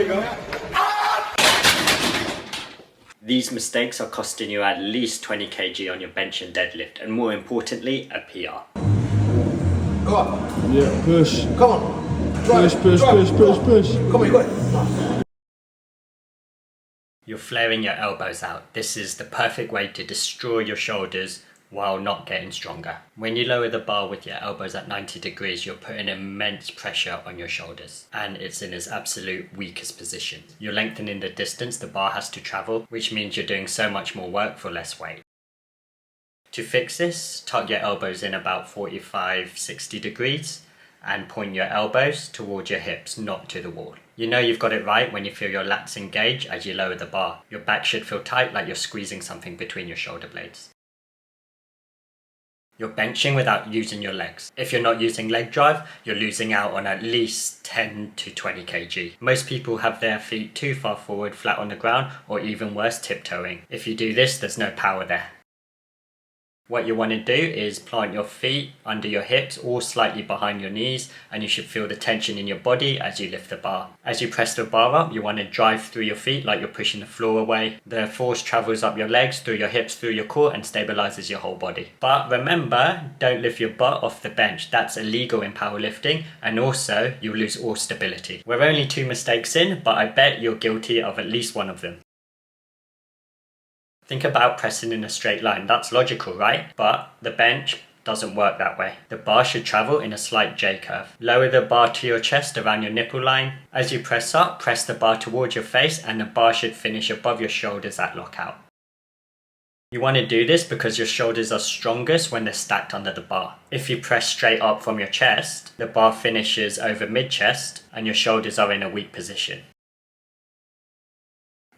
There you go. These mistakes are costing you at least 20 kg on your bench and deadlift, and more importantly, a PR. Come on. Yeah, push. Come on. Push, push, push, push, push. Come on, you got it. You're flaring your elbows out. This is the perfect way to destroy your shoulders while not getting stronger. When you lower the bar with your elbows at 90 degrees, you're putting immense pressure on your shoulders, and it's in its absolute weakest position. You're lengthening the distance the bar has to travel, which means you're doing so much more work for less weight. To fix this, tuck your elbows in about 45-60 degrees and point your elbows towards your hips, not to the wall. You know you've got it right when you feel your lats engage as you lower the bar. Your back should feel tight, like you're squeezing something between your shoulder blades. You're benching without using your legs. If you're not using leg drive, you're losing out on at least 10 to 20 kg. Most people have their feet too far forward, flat on the ground, or even worse, tiptoeing. If you do this, there's no power there. What you want to do is plant your feet under your hips or slightly behind your knees, and you should feel the tension in your body as you lift the bar. As you press the bar up, you want to drive through your feet like you're pushing the floor away. The force travels up your legs, through your hips, through your core, and stabilizes your whole body. But remember, don't lift your butt off the bench. That's illegal in powerlifting, and also you'll lose all stability. We're only 2 mistakes in, but I bet you're guilty of at least one of them. Think about pressing in a straight line. That's logical, right? But the bench doesn't work that way. The bar should travel in a slight J-curve. Lower the bar to your chest around your nipple line. As you press up, press the bar towards your face, and the bar should finish above your shoulders at lockout. You want to do this because your shoulders are strongest when they're stacked under the bar. If you press straight up from your chest, the bar finishes over mid-chest and your shoulders are in a weak position.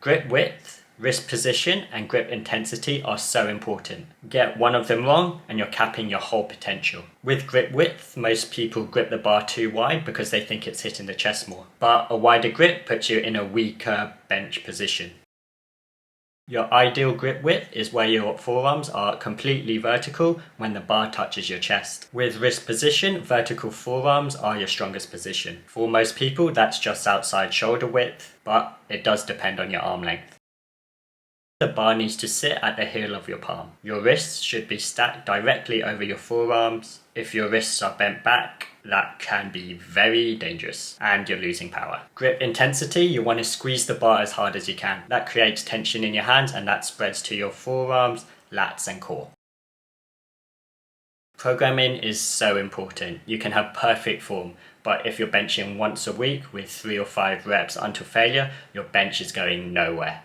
Grip width, wrist position, and grip intensity are so important. Get one of them wrong and you're capping your whole potential. With grip width, most people grip the bar too wide because they think it's hitting the chest more. But a wider grip puts you in a weaker bench position. Your ideal grip width is where your forearms are completely vertical when the bar touches your chest. With wrist position, vertical forearms are your strongest position. For most people, that's just outside shoulder width, but it does depend on your arm length. The bar needs to sit at the heel of your palm. Your wrists should be stacked directly over your forearms. If your wrists are bent back, that can be very dangerous and you're losing power. Grip intensity, you want to squeeze the bar as hard as you can. That creates tension in your hands and that spreads to your forearms, lats and core. Programming is so important. You can have perfect form, but if you're benching once a week with 3 or 5 reps until failure, your bench is going nowhere.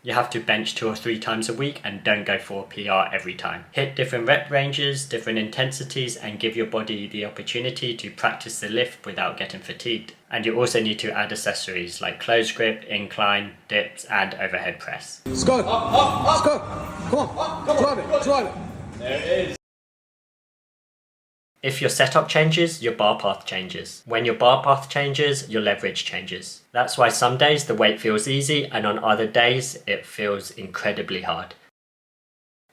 You have to bench 2 or 3 times a week and don't go for a PR every time. Hit different rep ranges, different intensities, and give your body the opportunity to practice the lift without getting fatigued. And you also need to add accessories like close grip, incline, dips, and overhead press. Let's go. Let's go. Come on. Drive it. Drive it. There it is. If your setup changes, your bar path changes. When your bar path changes, your leverage changes. That's why some days the weight feels easy and on other days it feels incredibly hard.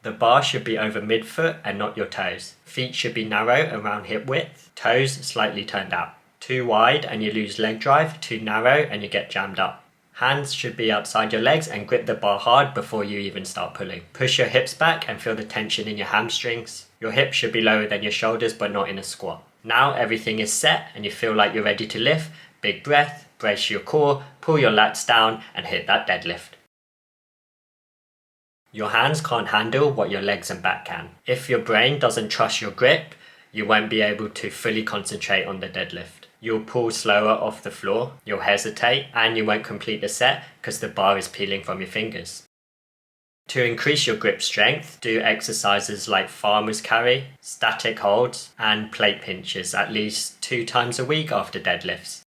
The bar should be over midfoot and not your toes. Feet should be narrow around hip width, toes slightly turned out. Too wide and you lose leg drive, too narrow and you get jammed up. Hands should be outside your legs and grip the bar hard before you even start pulling. Push your hips back and feel the tension in your hamstrings. Your hips should be lower than your shoulders but not in a squat. Now everything is set and you feel like you're ready to lift. Big breath, brace your core, pull your lats down and hit that deadlift. Your hands can't handle what your legs and back can. If your brain doesn't trust your grip, you won't be able to fully concentrate on the deadlift. You'll pull slower off the floor, you'll hesitate, and you won't complete the set because the bar is peeling from your fingers. To increase your grip strength, do exercises like farmer's carry, static holds, and plate pinches at least 2 times a week after deadlifts.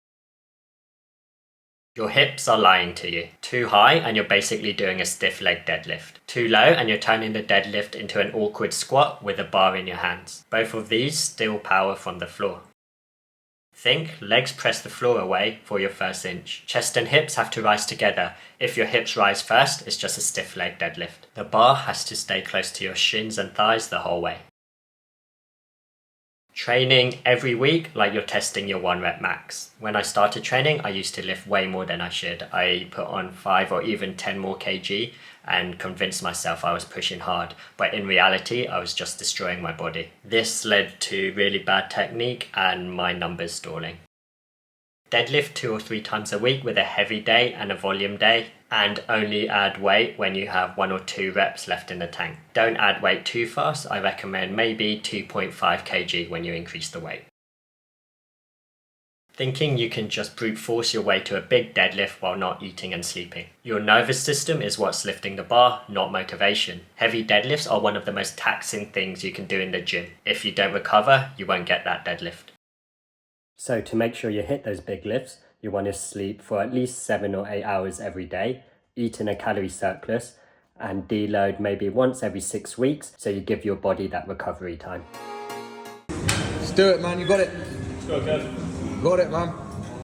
Your hips are lying to you. Too high and you're basically doing a stiff leg deadlift. Too low and you're turning the deadlift into an awkward squat with a bar in your hands. Both of these steal power from the floor. Think legs press the floor away for your first inch. Chest and hips have to rise together. If your hips rise first, it's just a stiff leg deadlift. The bar has to stay close to your shins and thighs the whole way. Training every week like you're testing your 1 rep max. When I started training, I used to lift way more than I should. I put on 5 or even 10 more kg and convinced myself I was pushing hard, but in reality I was just destroying my body. This led to really bad technique and my numbers stalling. Deadlift 2 or 3 times a week with a heavy day and a volume day, and only add weight when you have 1 or 2 reps left in the tank. Don't add weight too fast. I recommend maybe 2.5 kg when you increase the weight. Thinking you can just brute force your way to a big deadlift while not eating and sleeping. Your nervous system is what's lifting the bar, not motivation. Heavy deadlifts are one of the most taxing things you can do in the gym. If you don't recover, you won't get that deadlift. So to make sure you hit those big lifts, you want to sleep for at least 7 or 8 hours every day, eat in a calorie surplus, and deload maybe once every 6 weeks so you give your body that recovery time. Let's do it, man. You got it. Let's go, Kev. Got it, man.